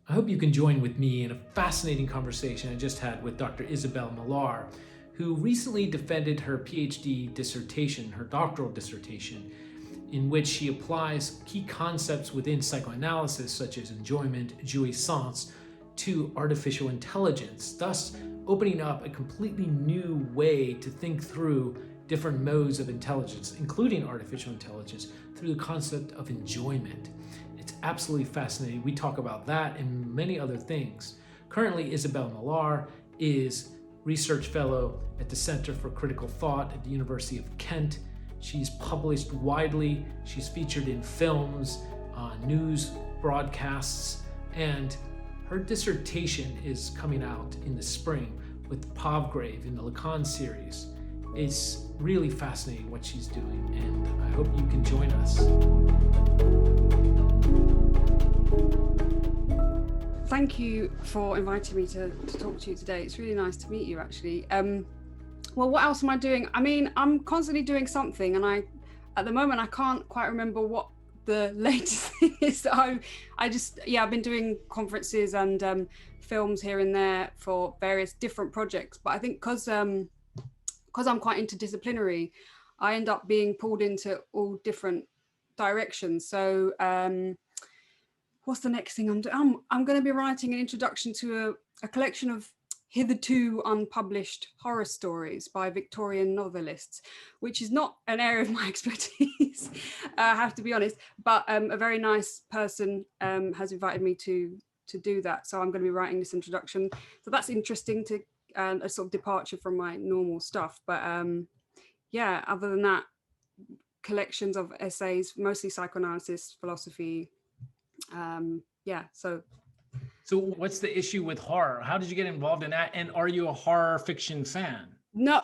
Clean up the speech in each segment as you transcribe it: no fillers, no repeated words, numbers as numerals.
I hope you can join with me in a fascinating conversation I just had with Dr. Isabel Millar, who recently defended her PhD dissertation, her doctoral dissertation, in which she applies key concepts within psychoanalysis, such as enjoyment, jouissance, to artificial intelligence, thus opening up a completely new way to think through different modes of intelligence, including artificial intelligence, through the concept of enjoyment. It's absolutely fascinating. We talk about that and many other things. Currently, Isabel Millar is research fellow at the Center for Critical Thought at the University of Kent. She's published widely. She's featured in films, news broadcasts, and her dissertation is coming out in the spring with Pavgrave in the Lacan series. It's really fascinating what she's doing, and I hope you can join us. Thank you for inviting me to talk to you today. It's really nice to meet you, actually. Well, what else am I doing? I mean, I'm constantly doing something, and at the moment, I can't quite remember what the latest thing is. I've been doing conferences and films here and there for various different projects. But I think because I'm quite interdisciplinary, I end up being pulled into all different directions. So what's the next thing I'm doing? I'm going to be writing an introduction to a collection of hitherto unpublished horror stories by Victorian novelists, which is not an area of my expertise, I have to be honest, but a very nice person has invited me to do that. So I'm going to be writing this introduction. So that's interesting, to a sort of departure from my normal stuff. But other than that, collections of essays, mostly psychoanalysis, philosophy. So what's the issue with horror? How did you get involved in that? And are you a horror fiction fan? No,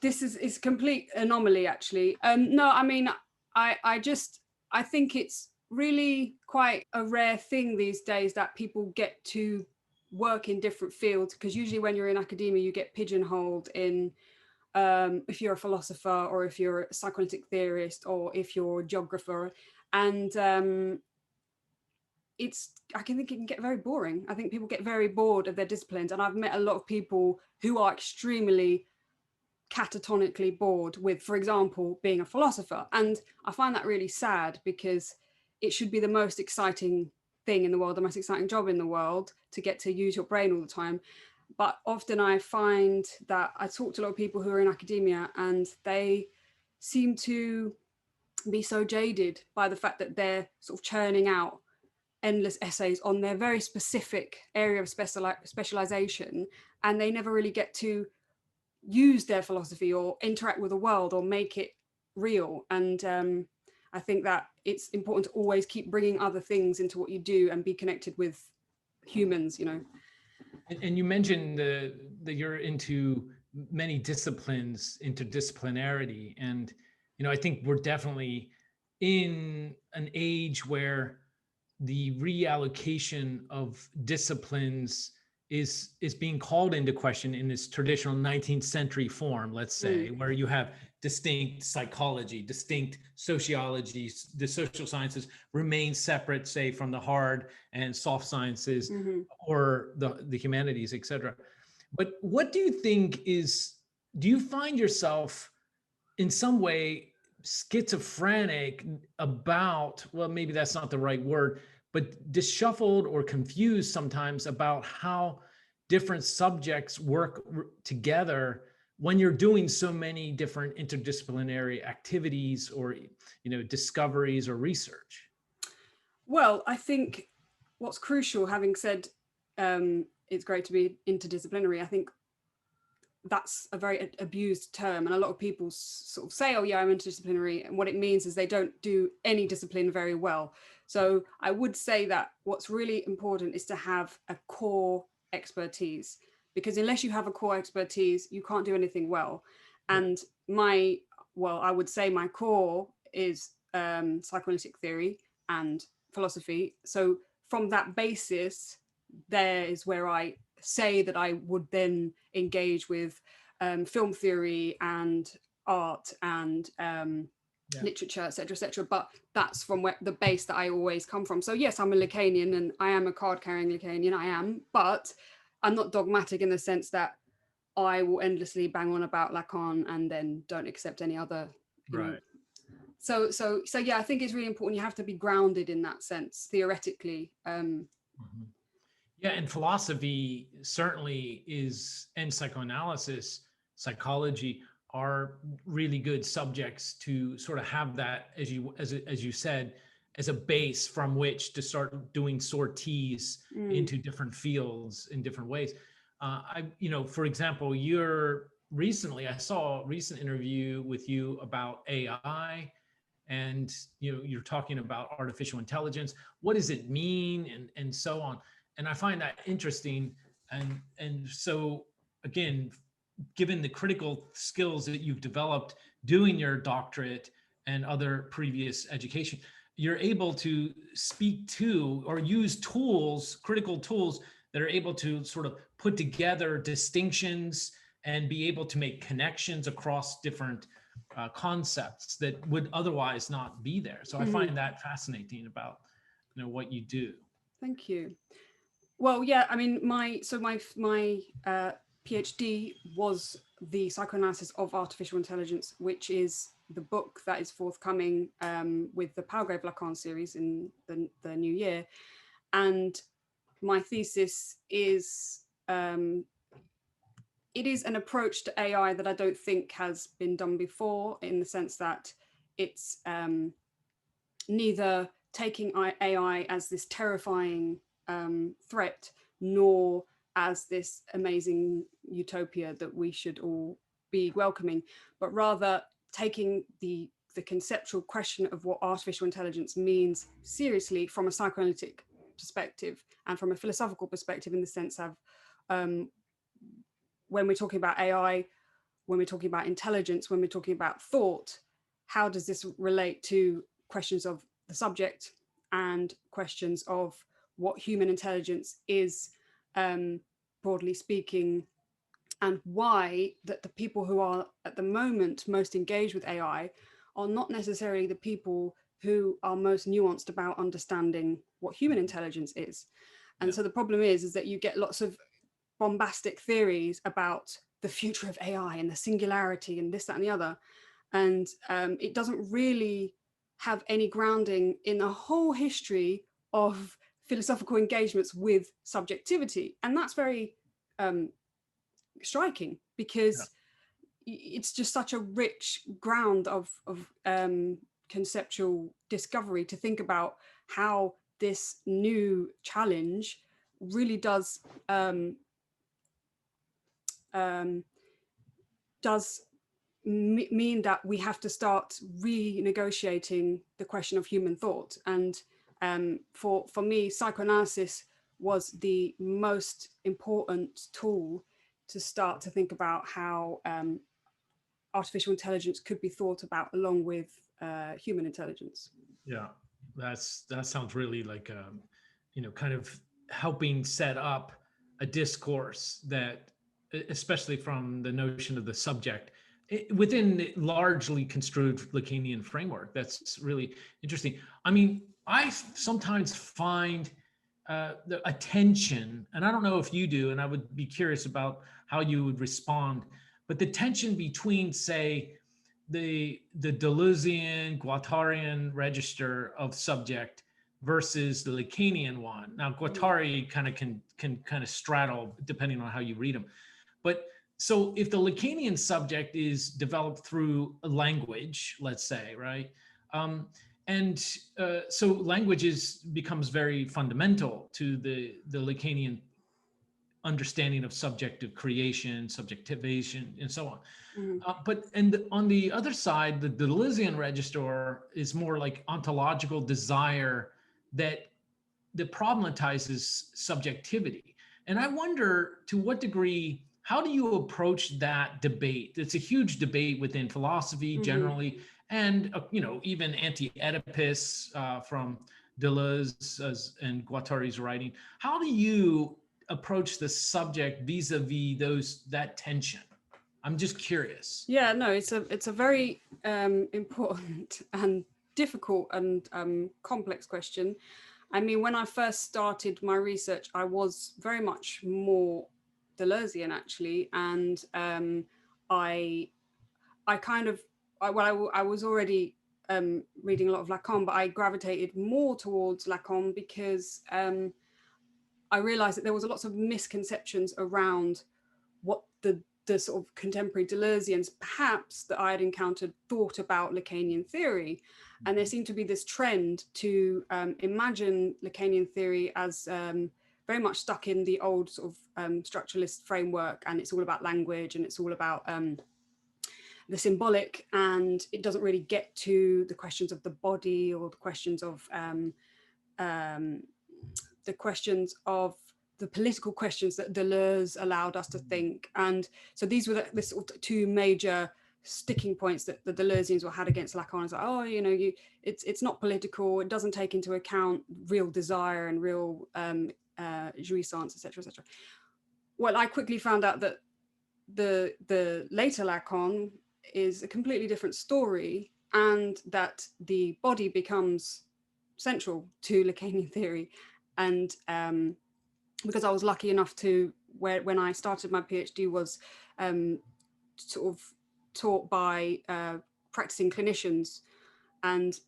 this is a complete anomaly, actually. No, I mean, I think it's really quite a rare thing these days that people get to work in different fields, because usually when you're in academia, you get pigeonholed in if you're a philosopher, or if you're a psychoanalytic theorist, or if you're a geographer. And I can think it can get very boring. I think people get very bored of their disciplines, and I've met a lot of people who are extremely catatonically bored with, for example, being a philosopher. And I find that really sad, because it should be the most exciting thing in the world, the most exciting job in the world, to get to use your brain all the time. But often I find that I talk to a lot of people who are in academia, and they seem to be so jaded by the fact that they're sort of churning out endless essays on their very specific area of specialization, and they never really get to use their philosophy or interact with the world or make it real. And I think that it's important to always keep bringing other things into what you do and be connected with humans, you know. And you mentioned that you're into many disciplines, interdisciplinarity, and I think we're definitely in an age where the reallocation of disciplines is being called into question in this traditional 19th century form, let's say, where you have distinct psychology, distinct sociology, the social sciences remain separate, say, from the hard and soft sciences, or the humanities, etc. But what do you think do you find yourself in some way schizophrenic about, well, maybe that's not the right word, but disshuffled or confused sometimes about how different subjects work together when you're doing so many different interdisciplinary activities or discoveries or research? Well, I think what's crucial, having said it's great to be interdisciplinary, I think that's a very abused term, and a lot of people sort of say, oh yeah, I'm interdisciplinary, and what it means is they don't do any discipline very well. So I would say that what's really important is to have a core expertise, because unless you have a core expertise, you can't do anything well. And I would say my core is psychoanalytic theory and philosophy. So from that basis, there is where I say that I would then engage with film theory and art and Yeah. literature, etc., etc. But that's from where the base that I always come from. So yes, I'm a Lacanian, and I am a card-carrying Lacanian. I am, but I'm not dogmatic in the sense that I will endlessly bang on about Lacan and then don't accept any other, you know. Right. So yeah, I think it's really important. You have to be grounded in that sense, theoretically. Mhm. Yeah, and philosophy certainly is, and psychoanalysis, psychology are really good subjects to sort of have that, as you said, as a base from which to start doing sorties into different fields in different ways. For example, I saw a recent interview with you about AI, and you're talking about artificial intelligence. What does it mean, and so on. And I find that interesting. And so again, given the critical skills that you've developed doing your doctorate and other previous education, you're able to speak to or use tools, critical tools, that are able to sort of put together distinctions and be able to make connections across different concepts that would otherwise not be there. So I find that fascinating about what you do. Thank you. Well, yeah, I mean, my PhD was the psychoanalysis of artificial intelligence, which is the book that is forthcoming with the Palgrave Lacan series in the new year. And my thesis is it is an approach to AI that I don't think has been done before, in the sense that it's neither taking AI as this terrifying threat, nor as this amazing utopia that we should all be welcoming, but rather taking the conceptual question of what artificial intelligence means seriously from a psychoanalytic perspective and from a philosophical perspective, in the sense of when we're talking about AI, when we're talking about intelligence, when we're talking about thought, how does this relate to questions of the subject and questions of what human intelligence is, broadly speaking, and why that the people who are at the moment most engaged with AI are not necessarily the people who are most nuanced about understanding what human intelligence is. And so the problem is that you get lots of bombastic theories about the future of AI and the singularity and this, that, and the other. And it doesn't really have any grounding in a whole history of philosophical engagements with subjectivity. And that's very striking, because it's just such a rich ground of conceptual discovery to think about how this new challenge really does mean that we have to start renegotiating the question of human thought. And for me, psychoanalysis was the most important tool to start to think about how artificial intelligence could be thought about along with human intelligence. Yeah, that sounds really like kind of helping set up a discourse that, especially from the notion of the subject within the largely construed Lacanian framework. That's really interesting. I mean, I sometimes find the attention, and I don't know if you do, and I would be curious about how you would respond, but the tension between, say, the Delizian, Guattarian register of subject versus the Lacanian one. Now, Guattari kind of can kind of straddle depending on how you read them. But so if the Lacanian subject is developed through a language, let's say, right? So language becomes very fundamental to the Lacanian understanding of subjective creation, subjectivation, and so on. On the other side, the Delizian register is more like ontological desire that problematizes subjectivity. And I wonder, to what degree, how do you approach that debate? It's a huge debate within philosophy generally, and even anti-Oedipus from Deleuze and Guattari's writing. How do you approach the subject vis-a-vis that tension? I'm just curious. Yeah, no, it's a very important and difficult and complex question. I mean, when I first started my research, I was very much more Delizian actually, and I kind of I was already reading a lot of Lacan, but I gravitated more towards Lacan because I realized that there was lots of misconceptions around what the sort of contemporary Delizians perhaps that I had encountered thought about Lacanian theory. And there seemed to be this trend to imagine Lacanian theory as very much stuck in the old sort of structuralist framework, and it's all about language and it's all about the symbolic, and it doesn't really get to the questions of the body or the questions of the political questions that Deleuze allowed us to think. And so these were the sort of two major sticking points that the Deleuzians were had against Lacan. It's like, oh, you know, it's not political, it doesn't take into account real desire and real jouissance, etc., etc. Well, I quickly found out that the later Lacan is a completely different story, and that the body becomes central to Lacanian theory. And because I was lucky enough to, when I started my PhD, was sort of taught by practicing clinicians, and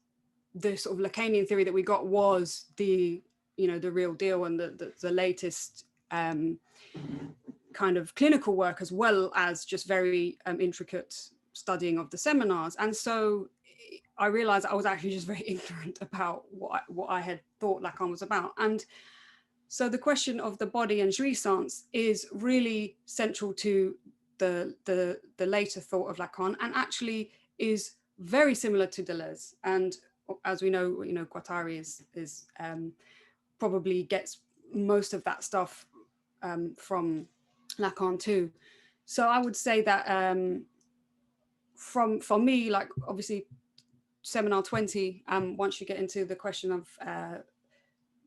the sort of Lacanian theory that we got was the real deal, and the latest kind of clinical work, as well as just very intricate studying of the seminars. And so I realized I was actually just very ignorant about what I had thought Lacan was about. And so the question of the body and jouissance is really central to the later thought of Lacan, and actually is very similar to Deleuze. And as we know, Guattari is probably gets most of that stuff from Lacan too. So I would say that for me, like obviously seminar 20, once you get into the question of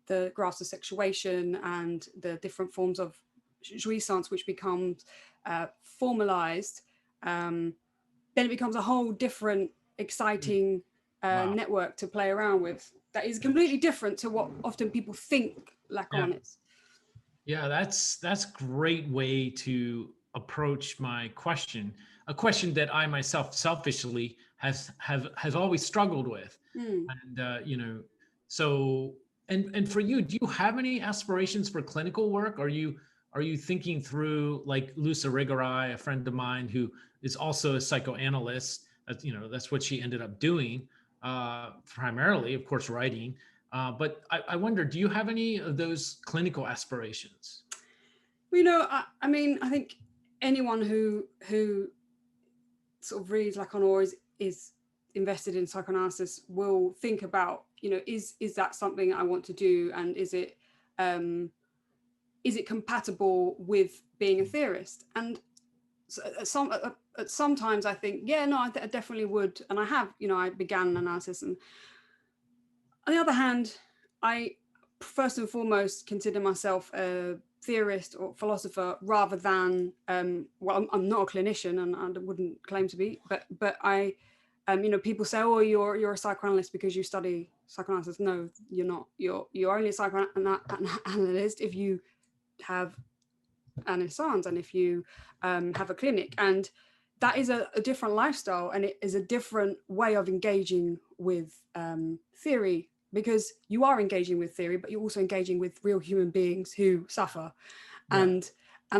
the grasp of sexuation and the different forms of jouissance, which becomes formalized, then it becomes a whole different exciting network to play around with, that is completely different to what often people think Lacan is. Yeah, that's great way to approach my question. A question that I myself selfishly has always struggled with. And so and for you, do you have any aspirations for clinical work? Are you thinking through, like Luce Irigaray, a friend of mine who is also a psychoanalyst, that's what she ended up doing, primarily, of course, writing. But I wonder, do you have any of those clinical aspirations? I mean, I think anyone who sort of reads Lacan or is invested in psychoanalysis will think about, is that something I want to do, and is it compatible with being a theorist? And sometimes I think, I definitely would, and I have. I began an analysis, and on the other hand, I first and foremost consider myself a theorist or philosopher rather than I'm not a clinician, and I wouldn't claim to be, but I people say, oh, you're a psychoanalyst because you study psychoanalysis. No, you're not. You're only a psychoanalyst if you have an essence and if you have a clinic, and that is a different lifestyle, and it is a different way of engaging with theory, because you are engaging with theory, but you're also engaging with real human beings who suffer. Yeah. And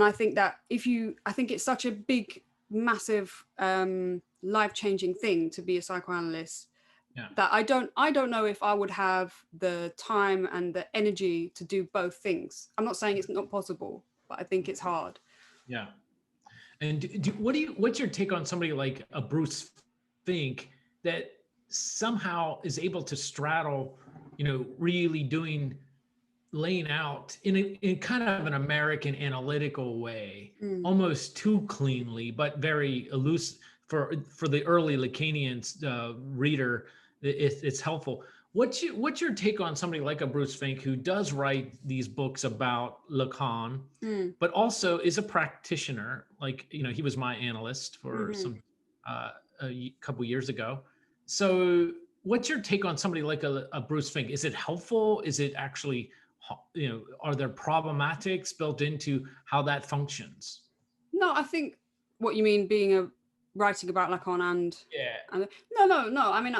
I think that I think it's such a big, massive, life-changing thing to be a psychoanalyst, that I don't know if I would have the time and the energy to do both things. I'm not saying it's not possible, but I think it's hard. Yeah. And what's your take on somebody like a Bruce Fink that somehow is able to straddle, really laying out in kind of an American analytical way, almost too cleanly, but very loose for the early Lacanian reader. It's helpful. What's your take on somebody like a Bruce Fink who does write these books about Lacan, Mm, but also is a practitioner? Like, he was my analyst for hmm. some couple years ago. So, what's your take on somebody like a Bruce Fink? Is it helpful? Is it actually, are there problematics built into how that functions? No, I think what you mean being a writing about Lacan Yeah, and no. I mean,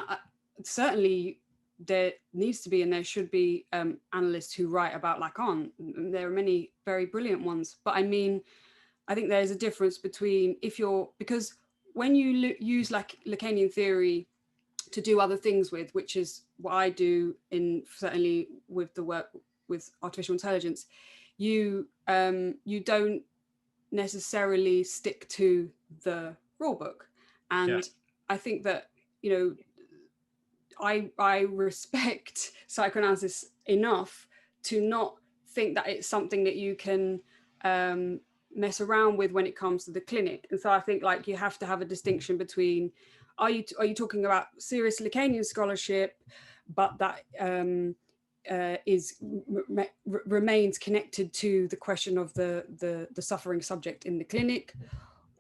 certainly there needs to be and there should be analysts who write about Lacan. There are many very brilliant ones, but I mean, I think there's a difference between because when you use like Lacanian theory to do other things with, which is what I do in certainly with the work with artificial intelligence, you don't necessarily stick to the rule book. yeah, And I think that, you know, I respect psychoanalysis enough to not think that it's something that you can mess around with when it comes to the clinic. And so I think like you have to have a distinction between are you talking about serious Lacanian scholarship, but that remains connected to the question of the suffering subject in the clinic,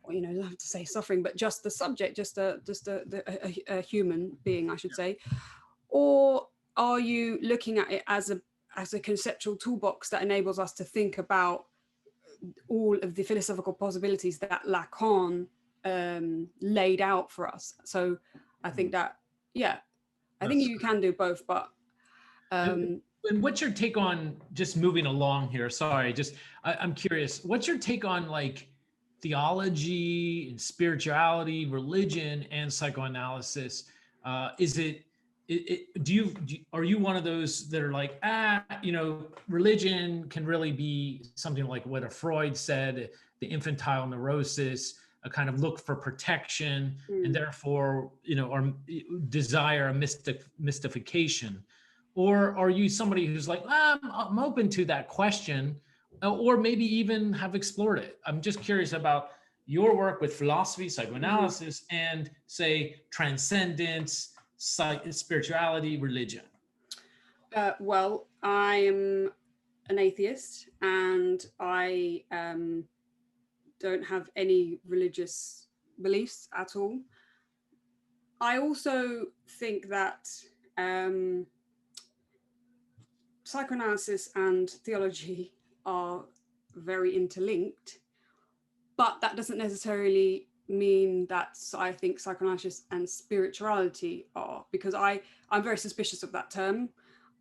or you don't have to say suffering, but just the subject, just a human being, I should say, or are you looking at it as a conceptual toolbox that enables us to think about all of the philosophical possibilities that Lacan laid out for us? So I think that, yeah, I think that's you can do both, but And, um, and what's your take on just moving along here? Sorry, I'm curious. What's your take on like theology and spirituality, religion, and psychoanalysis? Is are you one of those that are like, religion can really be something like what a Freud said, the infantile neurosis, a kind of look for protection, and mm. therefore, or desire a mystification? Or are you somebody who's like, I'm open to that question, or maybe even have explored it? I'm just curious about your work with philosophy, Mhm. psychoanalysis, and say transcendence, spirituality, religion. Well, I'm an atheist and I don't have any religious beliefs at all. I also think that um, psychoanalysis and theology are very interlinked, but that doesn't necessarily mean that I think psychoanalysis and spirituality are, because I'm very suspicious of that term.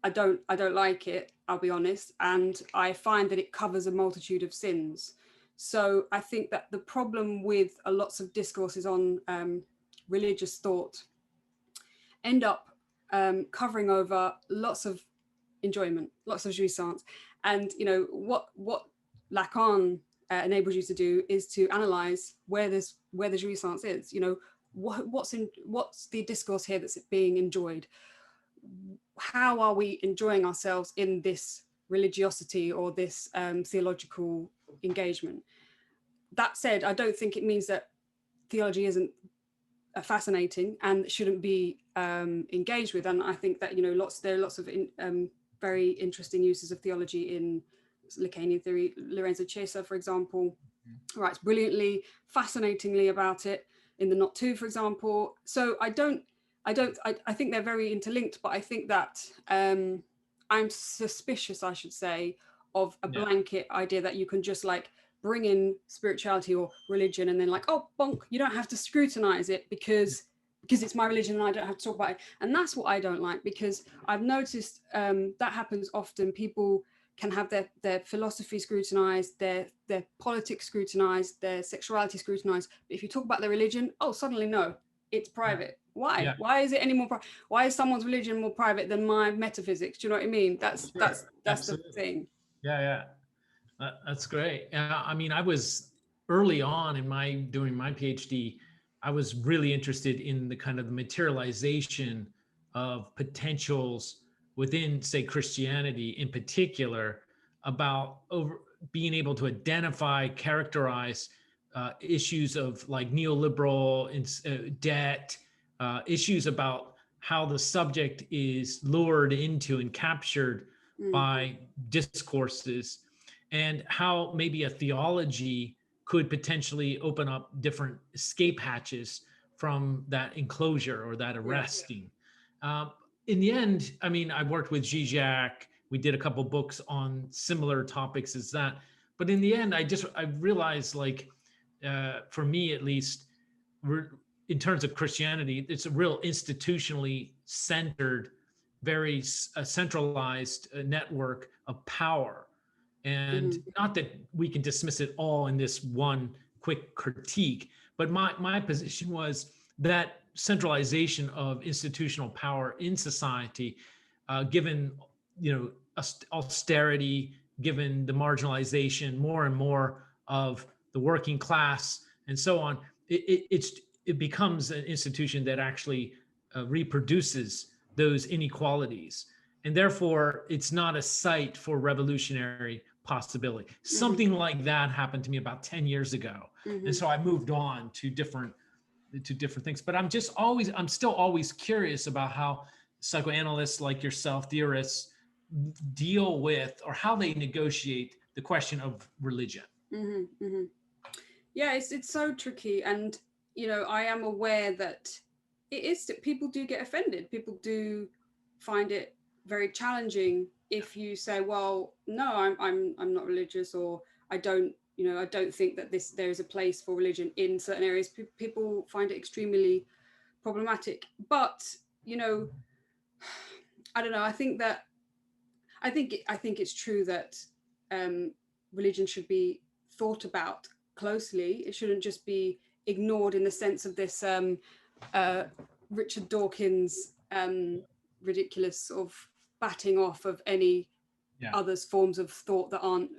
I don't like it, I'll be honest, and I find that it covers a multitude of sins. So I think that the problem with lots of discourses on religious thought end up covering over lots of enjoyment, lots of jouissance. And what Lacan enables you to do is to analyze where the jouissance is. What's the discourse here that's being enjoyed? How are we enjoying ourselves in this religiosity or this theological engagement? That said, I don't think it means that theology isn't fascinating and shouldn't be engaged with. And I think that there are lots of very interesting uses of theology in Lacanian theory. Lorenzo Chiesa, for example, writes brilliantly, fascinatingly about it in The Not To, for example. So I think they're very interlinked, but I think that I'm suspicious, I should say, of a Yeah, blanket idea that you can just like bring in spirituality or religion and then like, oh bonk, you don't have to scrutinize it because it's my religion and I don't have to talk about it. And that's what I don't like, because I've noticed that happens often. People can have their philosophy scrutinized, their politics scrutinized, their sexuality scrutinized. But if you talk about their religion, oh, suddenly no, it's yeah, private. Why? yeah. Why is it any more? Why is someone's religion more private than my metaphysics? Do you know what I mean? That's Sure, that's the absolutely. thing. Yeah, yeah. That's great. I mean, I was early on in my doing my PhD. I was really interested in the kind of the materialization of potentials within, say, Christianity in particular, about being able to identify, characterize issues of like neoliberal debt, issues about how the subject is lured into and captured Mm. by discourses, and how maybe a theology could potentially open up different escape hatches from that enclosure or that Yeah. arresting. Um, in the end, I mean, I worked with Zizek. We did a couple books on similar topics as that. But in the end, I realized, like, for me at least, in terms of Christianity, it's a real institutionally centered, very centralized network of power. And Mhm. not that we can dismiss it all in this one quick critique, but my position was that centralization of institutional power in society, given, you know, austerity, given the marginalization more and more of the working class and so on, it becomes an institution that actually reproduces those inequalities, and therefore it's not a site for revolutionary possibility. Mhm. Something like that happened to me about 10 years ago, and Mhm. so I moved on to different things. But I'm still always curious about how psychoanalysts like yourself, theorists, deal with, or how they negotiate the question of religion. Mhm. Mhm. Yeah, it's so tricky, and I am aware that it is that people do get offended. People do find it very challenging if you say, well, no, I'm not religious, or I don't I don't think that there is a place for religion in certain areas. People find it extremely problematic. But I don't know. I think it's true that religion should be thought about closely. It shouldn't just be ignored in the sense of this uh, Richard Dawkins ridiculous sort of batting off of any Yeah. others forms of thought that aren't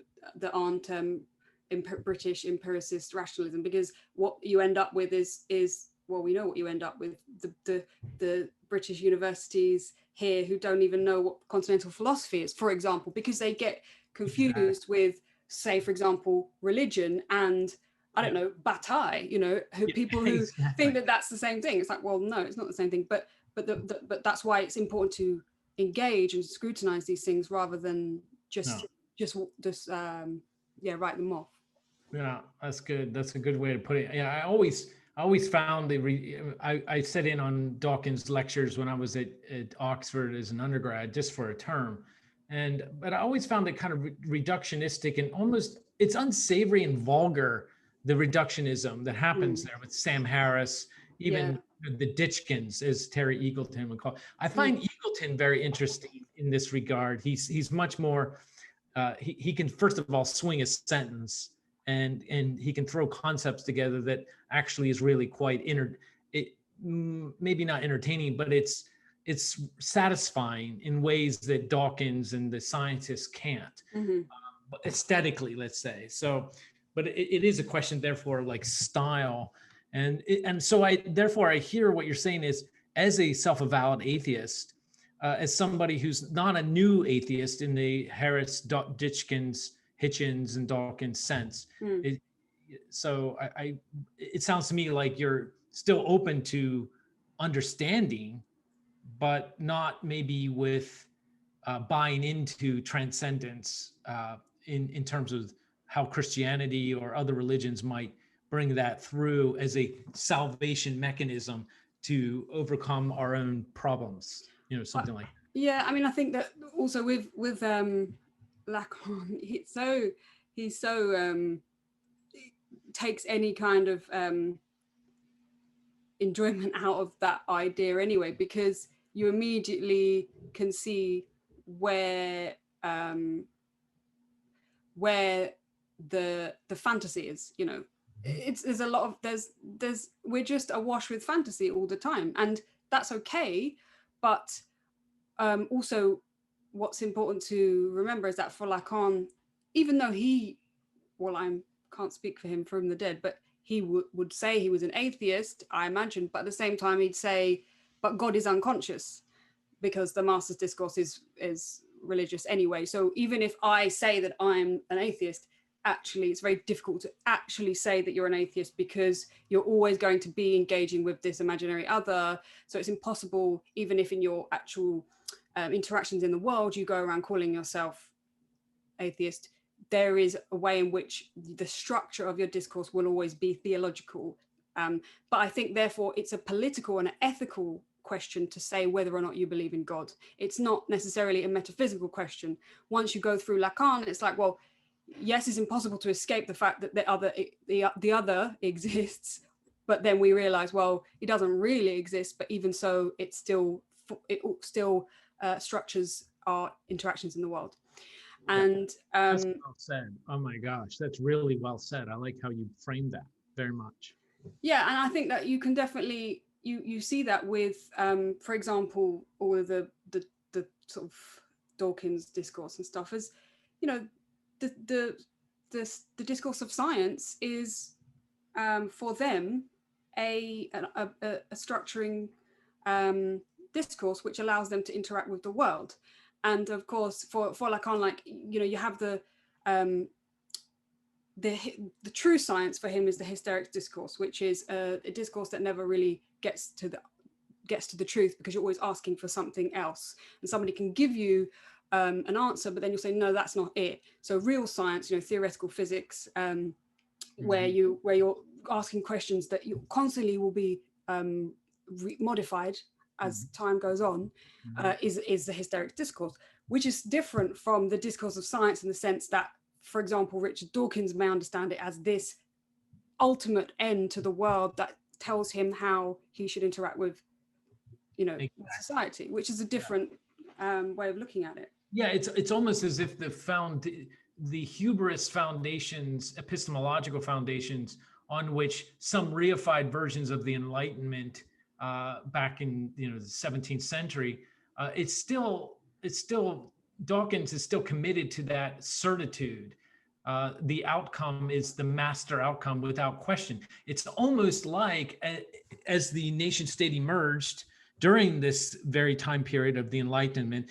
British empiricist rationalism, because what you end up with is well, we know what you end up with. The British universities here who don't even know what continental philosophy is, for example, because they get confused Exactly. with, say, for example, religion and I don't Yeah. know, Bataille, who Yeah, people who exactly. think that that's the same thing. It's like, well, no, it's not the same thing. But that's why it's important to engage and scrutinize these things rather than No. just yeah, write them off. Yeah, that's good. That's a good way to put it. Yeah, I always found I sat in on Dawkins lectures when I was at Oxford as an undergrad, just for a term, but I always found it kind of reductionistic, and almost it's unsavory and vulgar, the reductionism that happens Mm, there with Sam Harris, yeah. even the Ditchkins, as Terry Eagleton would call. I Mm, find Eagleton very interesting in this regard. He's much more, he can first of all swing a sentence, and he can throw concepts together that actually is really quite maybe not entertaining, but it's satisfying in ways that Dawkins and the scientists can't, mhm, aesthetically, let's say. So, but it is a question, therefore, like style, and so I hear what you're saying is, as a self-avowed atheist, as somebody who's not a new atheist in the Harris, Ditchkins, Hitchens, and Dawkins sense. mm. It, so it sounds to me like you're still open to understanding, but not maybe with buying into transcendence, in terms of how Christianity or other religions might bring that through as a salvation mechanism to overcome our own problems. Uh, Something like yeah, I mean, I think that also with Lacan, he's so takes any kind of enjoyment out of that idea anyway, because you immediately can see where um, where the fantasy is. It's there's a lot of there's we're just awash with fantasy all the time, and that's okay. But also, what's important to remember is that for Lacan, even though I can't speak for him from the dead, but he would say he was an atheist, I imagine, but at the same time he'd say, but God is unconscious, because the Master's Discourse is religious anyway. So even if I say that I'm an atheist, actually, it's very difficult to actually say that you're an atheist, because you're always going to be engaging with this imaginary other. So it's impossible, even if in your actual interactions in the world you go around calling yourself atheist, there is a way in which the structure of your discourse will always be theological. But I think therefore it's a political and an ethical question to say whether or not you believe in God. It's not necessarily a metaphysical question. Once you go through Lacan, it's like, well, yes, it's impossible to escape the fact that the other exists, but then we realize, well, it doesn't really exist, but even so, it still structures our interactions in the world. And that's well said. Oh my gosh, that's really well said. I like how you framed that very much. Yeah, and I think that you can definitely you see that with, for example, all of the sort of Dawkins discourse and stuff, as you know, the discourse of science is for them a structuring discourse which allows them to interact with the world. And of course, for Lacan, like, you know, you have the true science for him is the hysterics discourse, which is a discourse that never really gets to the truth, because you're always asking for something else, and somebody can give you an answer, but then you'll say, no, that's not it. So real science, you know, theoretical physics, where you're asking questions that you constantly will be modified as time goes on, is the hysterics discourse, which is different from the discourse of science in the sense that, for example, Richard Dawkins may understand it as this ultimate end to the world that tells him how he should interact with, you know, society, which is a different way of looking at it. Yeah, it's almost as if the hubris foundations, epistemological foundations, on which some reified versions of the Enlightenment back in, you know, the 17th century, it's still Dawkins is still committed to that certitude. The outcome is the master outcome without question. It's almost like as the nation state emerged during this very time period of the Enlightenment,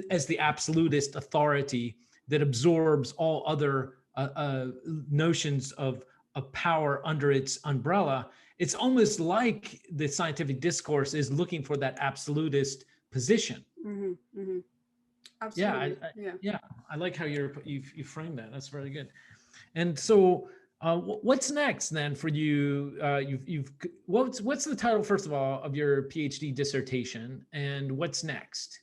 as the absolutist authority that absorbs all other notions of power under its umbrella, it's almost like the scientific discourse is looking for that absolutist position. Mm-hmm, mm-hmm. Absolutely. Yeah, I like how you framed that. That's very good. And so, what's next then for you? What's the title, first of all, of your PhD dissertation, and what's next?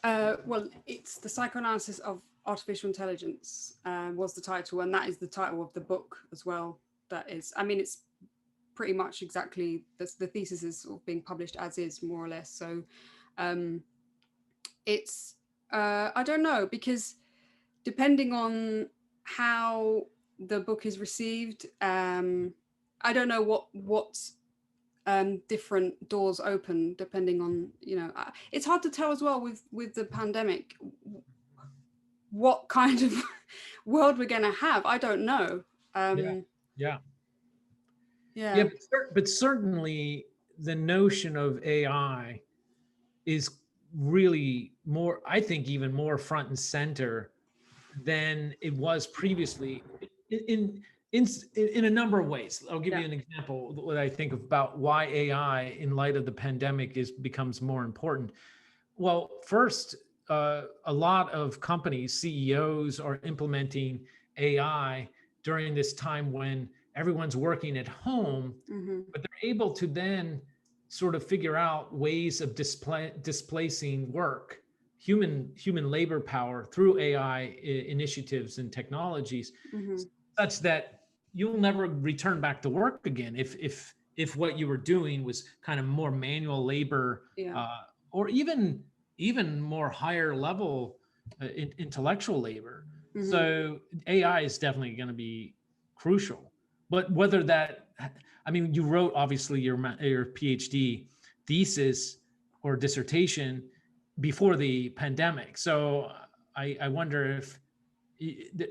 Well, it's The Psychoanalysis of Artificial Intelligence was the title, and that is the title of the book as well. That is, I mean, it's pretty much exactly the thesis is sort of being published as is, more or less. So it's I don't know, because depending on how the book is received, I don't know what different doors open depending on, you know, it's hard to tell as well with the pandemic what kind of world we're going to have. I don't know. Yeah, but certainly the notion of AI is really more, I think, even more front and center than it was previously in a number of ways. I'll give you an example what I think about why AI in light of the pandemic becomes more important. Well, first, a lot of companies, CEOs are implementing AI during this time when everyone's working at home, but they're able to then sort of figure out ways of displacing work, human labor power through AI initiatives and technologies, such that you'll never return back to work again if what you were doing was kind of more manual labor, or even more higher level intellectual labor. So AI is definitely going to be crucial. But whether that, I mean, you wrote obviously your PhD thesis or dissertation before the pandemic. So I wonder if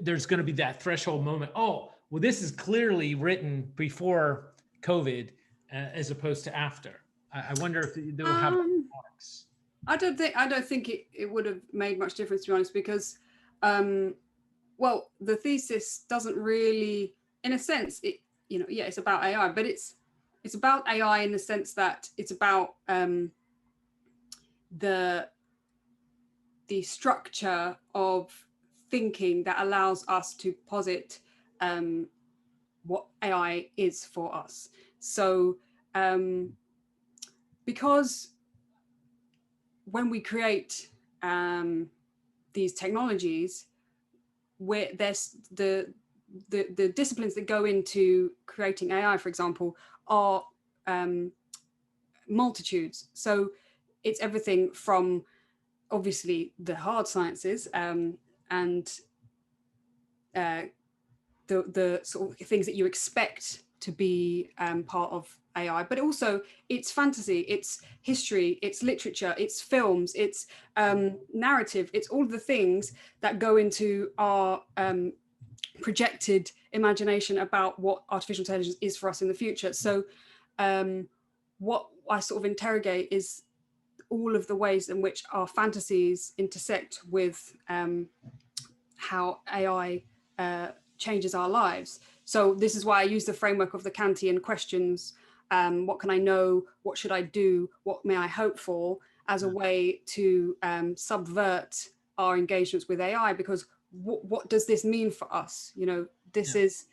there's going to be that threshold moment. Oh, well, this is clearly written before COVID as opposed to after. I wonder if they will have marks. I don't think it would have made much difference, to be honest, because well, the thesis doesn't really, in a sense, it, you know, yeah, it's about AI, but it's about AI in the sense that it's about the structure of thinking that allows us to posit what AI is for us. So because when we create these technologies, where there's the disciplines that go into creating AI, for example, are multitudes. So it's everything from obviously the hard sciences and the sort of things that you expect to be part of AI, but also it's fantasy, it's history, it's literature, it's films, it's narrative, it's all the things that go into our projected imagination about what artificial intelligence is for us in the future. So what I sort of interrogate is all of the ways in which our fantasies intersect with how AI changes our lives. So this is why I use the framework of the Kantian questions. What can I know? What should I do? What may I hope for? As a way to subvert our engagements with AI, because what does this mean for us? You know, this is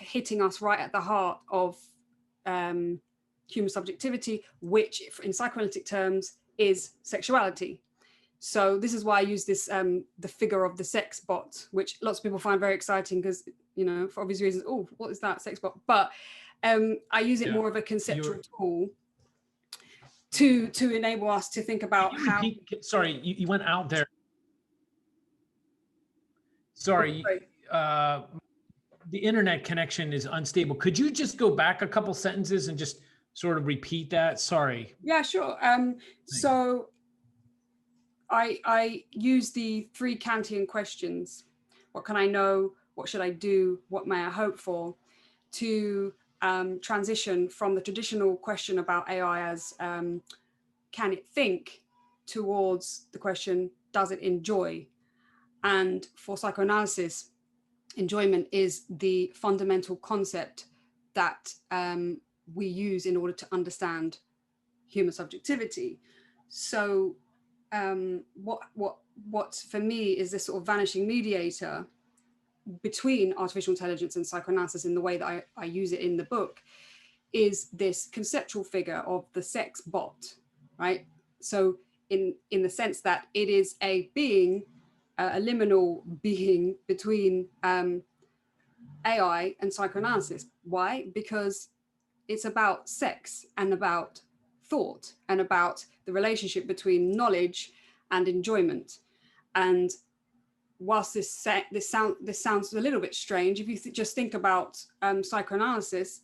hitting us right at the heart of human subjectivity, which in psychoanalytic terms is sexuality. So this is why I use this the figure of the sex bot, which lots of people find very exciting because, you know, for obvious reasons, oh, what is that, sex bot? But I use it more of a conceptual tool to enable us to think about how. Sorry, you went out there. Sorry, the internet connection is unstable. Could you just go back a couple sentences and just sort of repeat that? Sorry. Yeah, sure. So I use the 3 Kantian questions. What can I know? What should I do? What may I hope for? To transition from the traditional question about AI as can it think, towards the question, does it enjoy? And for psychoanalysis, enjoyment is the fundamental concept that we use in order to understand human subjectivity. So what for me is this sort of vanishing mediator between artificial intelligence and psychoanalysis, in the way that I use it in the book, is this conceptual figure of the sex bot, right? So in the sense that it is a being, a liminal being between AI and psychoanalysis. Why? Because it's about sex and about thought and about the relationship between knowledge and enjoyment. And whilst this sounds a little bit strange, if you just think about psychoanalysis,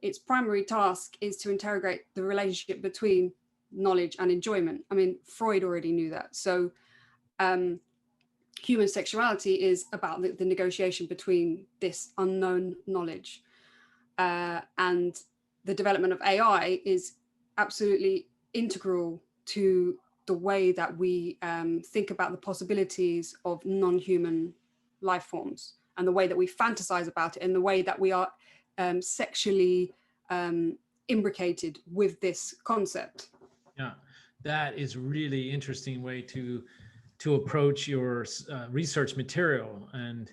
its primary task is to interrogate the relationship between knowledge and enjoyment. I mean, Freud already knew that. So human sexuality is about the negotiation between this unknown knowledge. And the development of AI is absolutely integral to the way that we think about the possibilities of non-human life forms, and the way that we fantasize about it, and the way that we are sexually imbricated with this concept. Yeah, that is really interesting way to approach your research material. And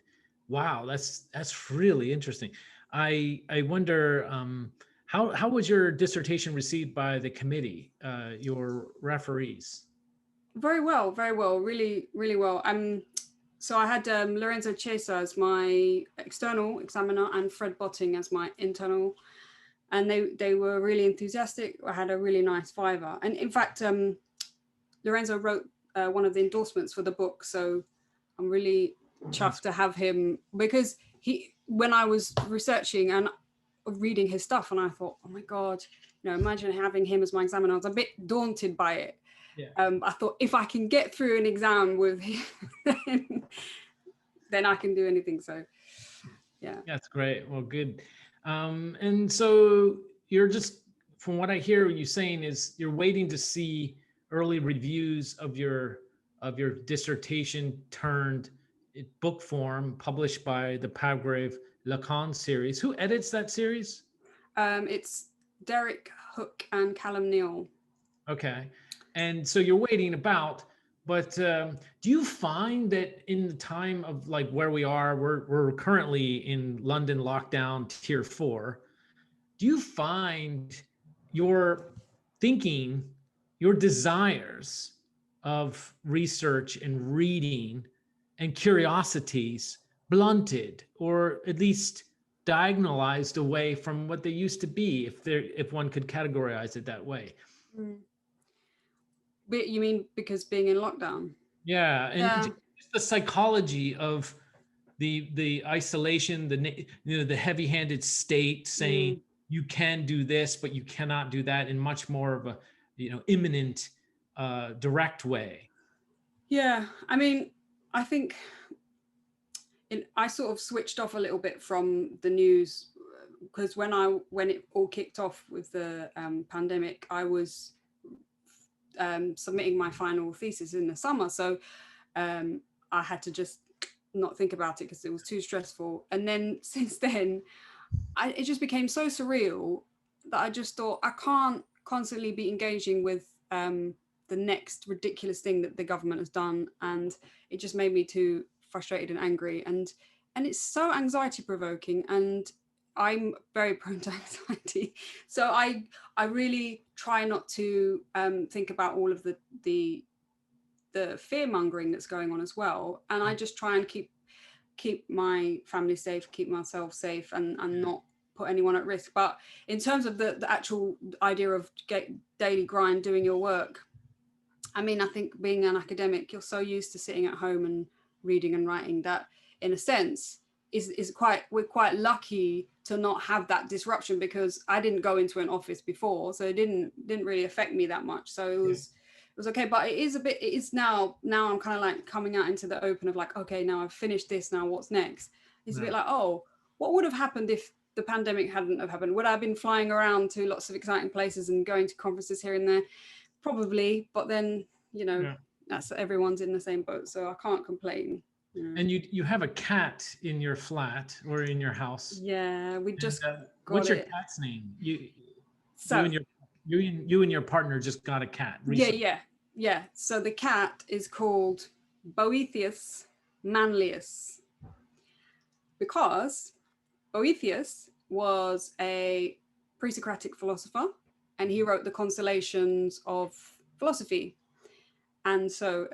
wow, that's really interesting. I wonder, how was your dissertation received by the committee, your referees? Very well, really, really well. So I had Lorenzo Chiesa as my external examiner and Fred Botting as my internal, and they were really enthusiastic. I had a really nice viva, and in fact, Lorenzo wrote one of the endorsements for the book, so I'm really chuffed to have him, because when I was researching and reading his stuff, and I thought, oh my God, you know, imagine having him as my examiner. I was a bit daunted by it. Yeah. I thought, if I can get through an exam with him, then I can do anything. So, yeah. That's great. Well, good. And so you're just, from what I hear you saying, is you're waiting to see early reviews of your of your dissertation turned book form published by the Palgrave Lacan series. Who edits that series? It's Derek Hook and Callum Neal. Okay. And so you're waiting about, but do you find that in the time of like where we are, we're currently in London lockdown tier 4, do you find your thinking, your desires of research and reading and curiosities blunted, or at least diagonalized away from what they used to be, if one could categorize it that way? But you mean because being in lockdown? Yeah, and Yeah. just the psychology of the isolation, the heavy-handed state saying you can do this, but you cannot do that, in much more of a imminent, direct way. Yeah, I mean, I think I sort of switched off a little bit from the news, because when it all kicked off with the pandemic, I was submitting my final thesis in the summer, so I had to just not think about it because it was too stressful. And then since then, it just became so surreal that I just thought I can't constantly be engaging with the next ridiculous thing that the government has done, and it just made me too frustrated and angry, and it's so anxiety provoking, and I'm very prone to anxiety, so I really try not to think about all of the fear mongering that's going on as well, and I just try and keep my family safe, keep myself safe, and not put anyone at risk. But in terms of the actual idea of daily grind, doing your work, I mean, I think being an academic, you're so used to sitting at home and reading and writing that, in a sense, we're quite lucky to not have that disruption, because I didn't go into an office before, so it didn't really affect me that much. So it was okay. But it is now I'm kind of like coming out into the open of like, okay, now I've finished this, now what's next? It's a bit like, oh, what would have happened if the pandemic hadn't have happened? Would I have been flying around to lots of exciting places and going to conferences here and there? Probably, but then that's, everyone's in the same boat, so I can't complain. And you have a cat in your flat or in your house. Yeah, we just what's your cat's name? You and your partner just got a cat recently. Yeah. So the cat is called Boethius Manlius, because Boethius was a pre-Socratic philosopher, and he wrote the Consolations of Philosophy. And so,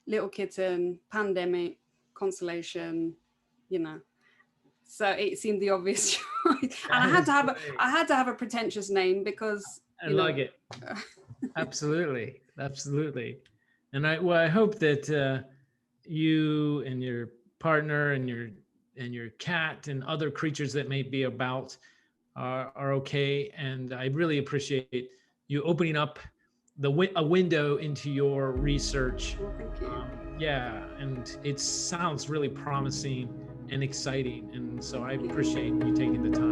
little kitten, pandemic, consolation, so it seemed the obvious choice. And I had to have a pretentious name, because I like it. Absolutely. And I hope that you and your partner and your cat and other creatures that may be about are okay. And I really appreciate you opening up a window into your research. Thank you. And it sounds really promising and exciting, and so I appreciate you taking the time.